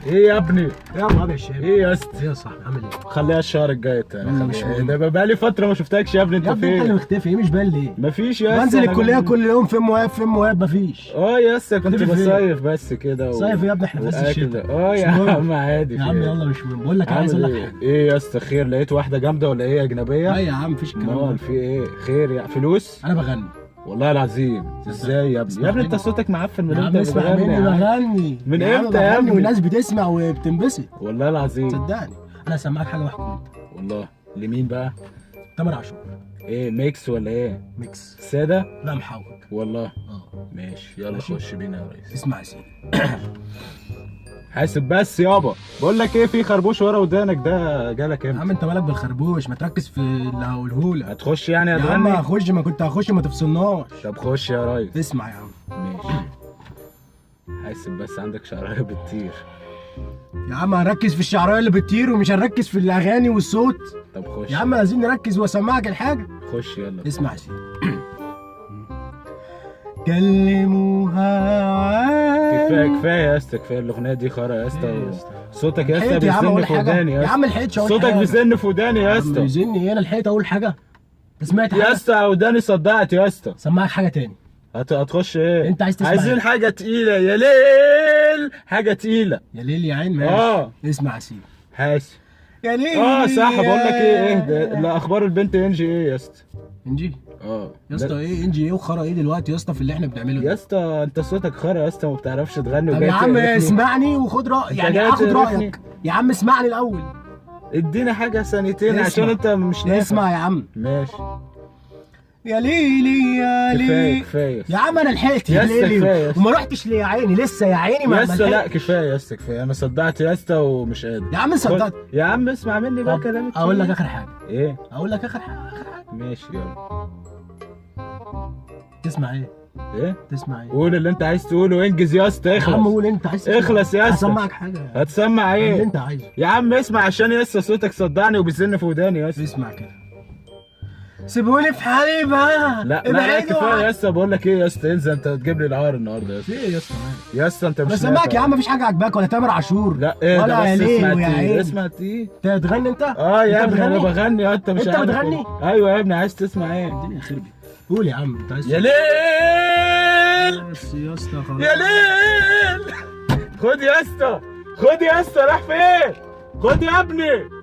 ايه يا ابني؟ يا ابو ابي الشام. ايه يا اسطى؟ ايه يا صاحبي عامل ايه؟ خليها الشهر الجاي تاني. مش مهم. ده بقالي فتره ما شفتكش يا ابني. انت يا ابني انت اللي فين؟ مختفي، ايه مش باين ليه؟ مفيش يا اسطى. بنزل الكليه كل يوم، فين مواب فين مواب مفيش. يا اسطى كنت مختفي فين؟ بصيف بس كده صيف يا ابني احنا في عز الشتاء. يا مش مهم. عم عادي. يا عم يلا مش مهم. بقول لك انا عايز اقول لك حاجه. ايه يا اسطى خير؟ لقيت واحده جامده ولا ايه اجنبيه؟ لا يا عم مفيش الكلام امال ده. في ايه؟ خير يا فلوس؟ انا بغني. والله العظيم. ازاي يا ابني؟ يا ابني انت صوتك معفن من يا عم امتى اسمع بتغني مني يا عم؟ بغني. من يا عم امتى يا بغني ابني؟ والناس بتسمع وبتنبسط. والله العظيم. صدقني انا هسمعك حاجه واحده انت. والله لمين بقى؟ تامر عاشور. ايه ميكس ولا ايه؟ ميكس. ساده؟ لا محوج. والله اه ماشي يلا ماشي. خش بينا يا ريس. اسمع يا سيدي. حاسب بس يابا. بقول لك ايه، في خربوش ورا ودانك ده جالك يا امتى؟ عم انت مالك بالخربوش، ما تركز في اللي هقوله لك. هتخش يعني يا عم هتغني؟ هخش، ما كنت هخش ما تفصلناش. طب خش يا ريس. اسمع يا عم. ماشي. حاسب بس عندك شعرايه بتطير. يا عم هنركز في الشعرايه اللي بتطير ومش هنركز في الاغاني والصوت. طب خش. يا عم عايزين نركز واسمعك الحاجه. خش يلا. اسمع يا سيدي. كلموها كفايه كفايه يا اسطى، كفايه الاغنيه دي خرا يا اسطى. إيه يا اسطى؟ صوتك يا اسطى لحقت يا عم بيزن اقول في حاجه. وداني يا عم لحقتش اقول صوتك حاجه. بيزن في وداني يا اسطى. بيزني ايه؟ انا لحقت اقول حاجه. انت سمعت يا حاجه؟ اسطى وداني صدعت يا اسطى. سمعك حاجه تاني. هتخش ايه؟ انت عايز تسمع عايزين إيه؟ حاجه تقيله يا ليل، حاجه تقيله. يا ليل يا عين ماشي. اسمع يا سيدي. حاسب. يا ليل صح. بقول لك ايه ده؟ لا اخبار البنت انجي ايه يا اسطى؟ انجي يا يا اسطى ايه انجي ايه وخرا ايه دلوقتي يا اسطى في اللي احنا بنعمله ده؟ يا اسطى انت صوتك خرا يا اسطى، ما بتعرفش تغني طب وجاي يا عم تقرفني. اسمعني وخد رايك، يعني جاي هاخد تقرفني. رايك. يا عم اسمعني الاول. ادينا حاجه ثانيتين اسمع. عشان انت مش نافع. اسمع يا عم. ماشي. يا ليلي يا كفايه ليلي. كفايه يا عم انا لحقت يا يا اسطى كفاية ليلي يا اسطى. وما رحتش ليه يا عيني لسه يا عيني ما يا اسطى لا لحقتش. كفايه يا اسطى كفايه. انا صدعت يا اسطى ومش قادر. يا عم صدقت. يا عم اسمع مني بقى طب كلامي. اقول لك اخر حاجه. ايه؟ اقول لك اخر حاجه. ماشي يلا. تسمع ايه؟ ايه؟ تسمع ايه؟ قول اللي انت عايز تقوله وانجز يا اسطى. يا عم اخلص قول انت عايز تسمع. اخلص يا اسطى. هسمعك حاجه. هتسمع اللي ايه؟ انت عايزه. يا عم اسمع عشان يا اسطى صوتك صدعني وبيزن في وداني يا اسطى. اسمع كده. سيبوني في حالي بقى. لا كفايه يا اسطى. بقول لك ايه يا اسطى، انزل انت تجيب لي العار النهارده يا اسطى. في ايه يا اسطى مالك؟ يا اسطى انت مش بسمعك نافع. يا عم مفيش حاجه عاجباك ولا تامر عاشور. لا ايه ده؟ ولا بس يا ليه اسمع ويا تيه. عين. اسمع تيه. انت بتغني انت؟ يا انت ابني انا بتغني؟ بغني. انت مش انت عارف. بتغني؟ ايوه يا ابني. عايز تسمع ايه؟ الدنيا خربت. قول يا عم انت عايز يا ليل بس يا اسطى خلاص. يا ليل. خد يا اسطى. خد يا اسطى. راح فين؟ خد يا ابني.